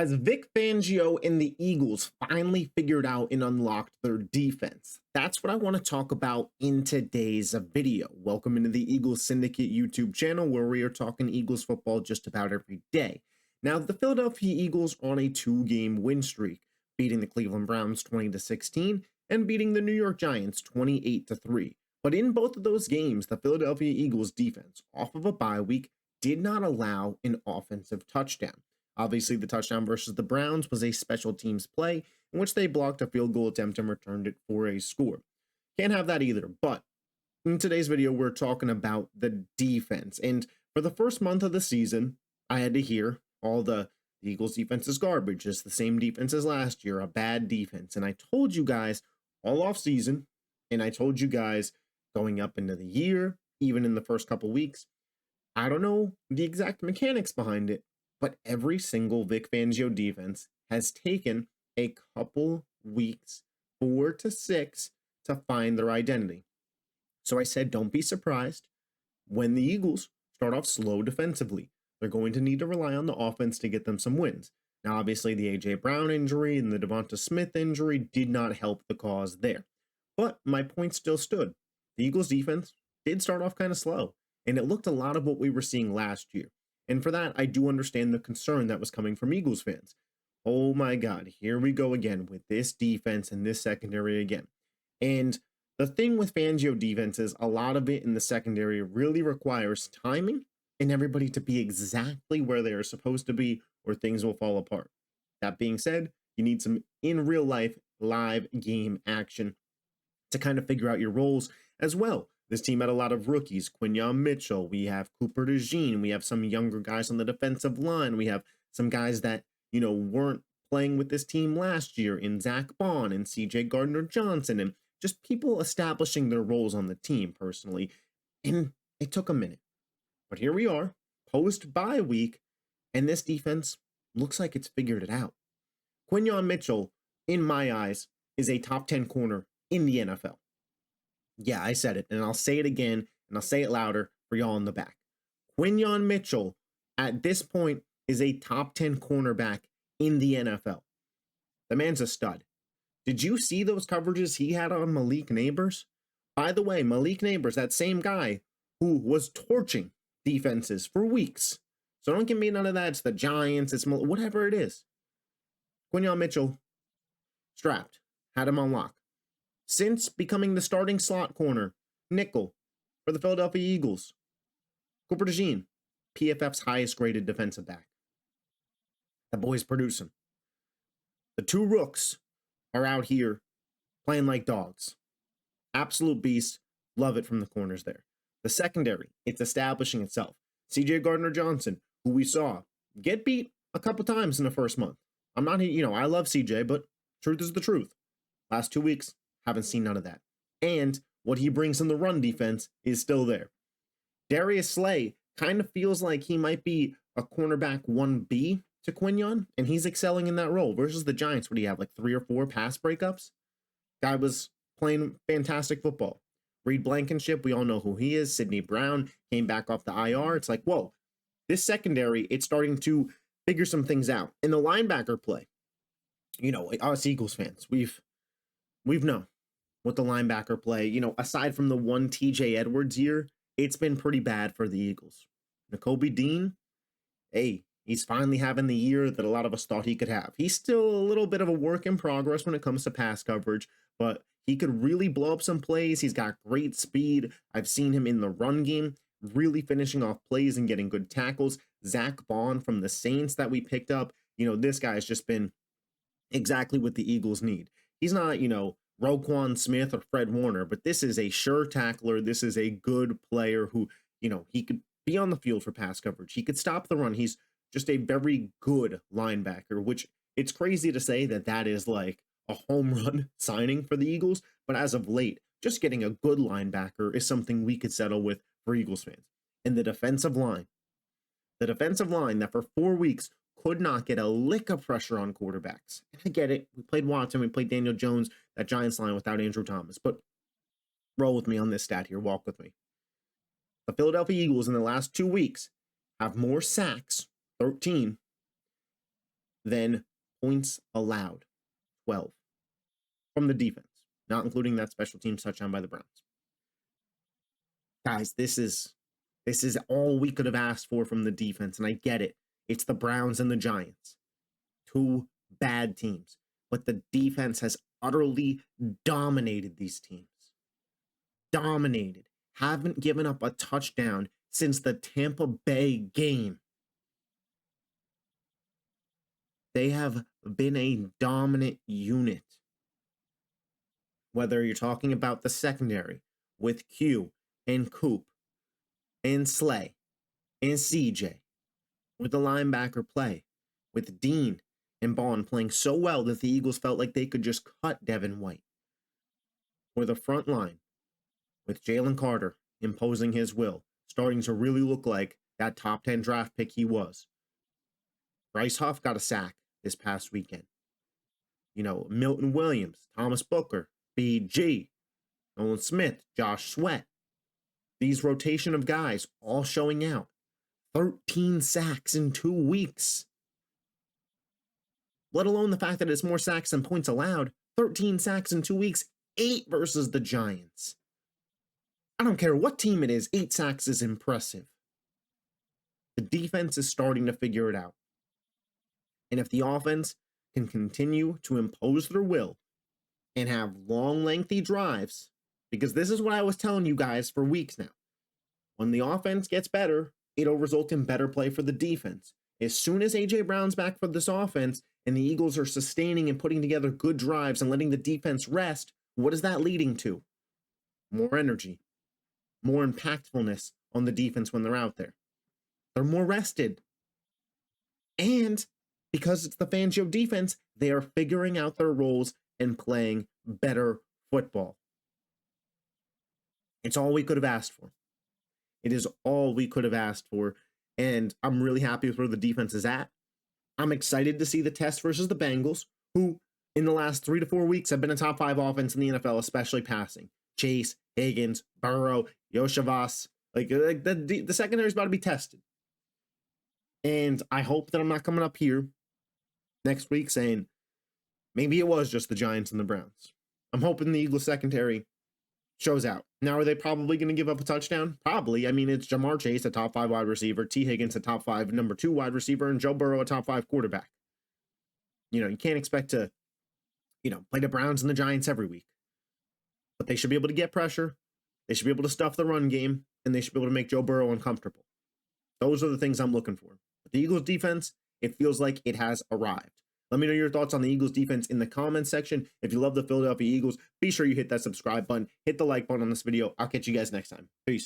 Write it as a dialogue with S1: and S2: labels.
S1: Has Vic Fangio and the Eagles finally figured out and unlocked their defense? That's what I want to talk about in today's video. Welcome into the Eagles Syndicate YouTube channel where we are talking Eagles football just about every day. Now, the Philadelphia Eagles on a 2-game win streak, beating the Cleveland Browns 20-16 and beating the New York Giants 28-3. But in both of those games, the Philadelphia Eagles defense, off of a bye week, did not allow an offensive touchdown. Obviously, the touchdown versus the Browns was a special teams play in which they blocked a field goal attempt and returned it for a score. Can't have that either. But in today's video, we're talking about the defense. And for the first month of the season, I had to hear all the Eagles defense is garbage. It's the same defense as last year, a bad defense. And I told you guys all off season, and I told you guys going up into the year, even in the first couple weeks, I don't know the exact mechanics behind it, but every single Vic Fangio defense has taken a couple weeks, 4 to 6, to find their identity. So I said, don't be surprised when the Eagles start off slow defensively. They're going to need to rely on the offense to get them some wins. Now, obviously, the A.J. Brown injury and the Devonta Smith injury did not help the cause there. But my point still stood. The Eagles defense did start off kind of slow, and it looked a lot of what we were seeing last year. And for that, I do understand the concern that was coming from Eagles fans. Oh my God, here we go again with this defense and this secondary again. And the thing with Fangio defenses, a lot of it in the secondary really requires timing and everybody to be exactly where they are supposed to be or things will fall apart. That being said, you need some in real life live game action to kind of figure out your roles as well. This team had a lot of rookies, Quinyon Mitchell, we have Cooper DeJean, we have some younger guys on the defensive line, we have some guys that, weren't playing with this team last year in Zach Bond and CJ Gardner-Johnson, and just people establishing their roles on the team personally. And it took a minute. But here we are, post-bye week, and this defense looks like it's figured it out. Quinyon Mitchell, in my eyes, is a top 10 corner in the NFL. Yeah, I said it, and I'll say it again, and I'll say it louder for y'all in the back. Quinyon Mitchell, at this point, is a top 10 cornerback in the NFL. The man's a stud. Did you see those coverages he had on Malik Neighbors? By the way, Malik Neighbors, that same guy who was torching defenses for weeks. So don't give me none of that. It's the Giants, it's whatever it is. Quinyon Mitchell, strapped, had him on lock. Since becoming the starting slot corner, nickel, for the Philadelphia Eagles, Cooper DeJean, PFF's highest graded defensive back. That boy's producing. The two rooks are out here playing like dogs. Absolute beast. Love it from the corners there. The secondary, it's establishing itself. CJ Gardner-Johnson, who we saw get beat a couple times in the first month. I'm not, I love CJ, but truth is the truth. Last 2 weeks, haven't seen none of that. And what he brings in the run defense is still there. Darius Slay kind of feels like he might be a cornerback 1B to Quinyon, and he's excelling in that role. Versus the Giants, what do you have, like 3 or 4 pass breakups? Guy was playing fantastic football. Reed Blankenship, we all know who he is. Sidney Brown came back off the IR. It's like, whoa, this secondary, it's starting to figure some things out. In the linebacker play, us Eagles fans, we've known what the linebacker play, aside from the one TJ Edwards year, it's been pretty bad for the Eagles. Nakobe Dean, hey, he's finally having the year that a lot of us thought he could have. He's still a little bit of a work in progress when it comes to pass coverage, but he could really blow up some plays. He's got great speed. I've seen him in the run game, really finishing off plays and getting good tackles. Zach Bond from the Saints that we picked up, this guy's just been exactly what the Eagles need. He's not, Roquan Smith or Fred Warner, but this is a sure tackler. This is a good player who, he could be on the field for pass coverage. He could stop the run. He's just a very good linebacker, which it's crazy to say that is like a home run signing for the Eagles. But as of late, just getting a good linebacker is something we could settle with for Eagles fans. And the defensive line that for 4 weeks could not get a lick of pressure on quarterbacks. And I get it. We played Watson. We played Daniel Jones, that Giants line without Andrew Thomas. But roll with me on this stat here. Walk with me. The Philadelphia Eagles in the last 2 weeks have more sacks, 13, than points allowed, 12 from the defense, not including that special teams touchdown by the Browns. Guys, this is all we could have asked for from the defense, and I get it. It's the Browns and the Giants. Two bad teams. But the defense has utterly dominated these teams. Dominated. Haven't given up a touchdown since the Tampa Bay game. They have been a dominant unit. Whether you're talking about the secondary with Q and Coop and Slay and CJ, with the linebacker play, with Dean and Bond playing so well that the Eagles felt like they could just cut Devin White. Or the front line, with Jalen Carter imposing his will, starting to really look like that top 10 draft pick he was. Bryce Huff got a sack this past weekend. You know, Milton Williams, Thomas Booker, BG, Nolan Smith, Josh Sweat. These rotation of guys all showing out. 13 sacks in 2 weeks. Let alone the fact that it's more sacks than points allowed. 13 sacks in 2 weeks, 8 versus the Giants. I don't care what team it is, 8 sacks is impressive. The defense is starting to figure it out. And if the offense can continue to impose their will and have long, lengthy drives, because this is what I was telling you guys for weeks now. When the offense gets better, it'll result in better play for the defense. As soon as A.J. Brown's back for this offense and the Eagles are sustaining and putting together good drives and letting the defense rest, what is that leading to? More energy, more impactfulness on the defense when they're out there. They're more rested. And because it's the Fangio defense, they are figuring out their roles and playing better football. It's all we could have asked for. It is all we could have asked for. And I'm really happy with where the defense is at. I'm excited to see the test versus the Bengals, who in the last 3 to 4 weeks have been a top 5 offense in the NFL, especially passing. Chase, Higgins, Burrow, Yoshavas. The secondary is about to be tested. And I hope that I'm not coming up here next week saying, maybe it was just the Giants and the Browns. I'm hoping the Eagles secondary shows out. Now, are they probably going to give up a touchdown? Probably. I mean, it's Jamar Chase, a top 5 wide receiver, T. Higgins, a top 5 number 2 wide receiver, and Joe Burrow, a top 5 quarterback. You know, you can't expect to, play the Browns and the Giants every week. But they should be able to get pressure. They should be able to stuff the run game, and they should be able to make Joe Burrow uncomfortable. Those are the things I'm looking for. But the Eagles defense, it feels like it has arrived. Let me know your thoughts on the Eagles defense in the comments section. If you love the Philadelphia Eagles, be sure you hit that subscribe button, hit the like button on this video. I'll catch you guys next time. Peace.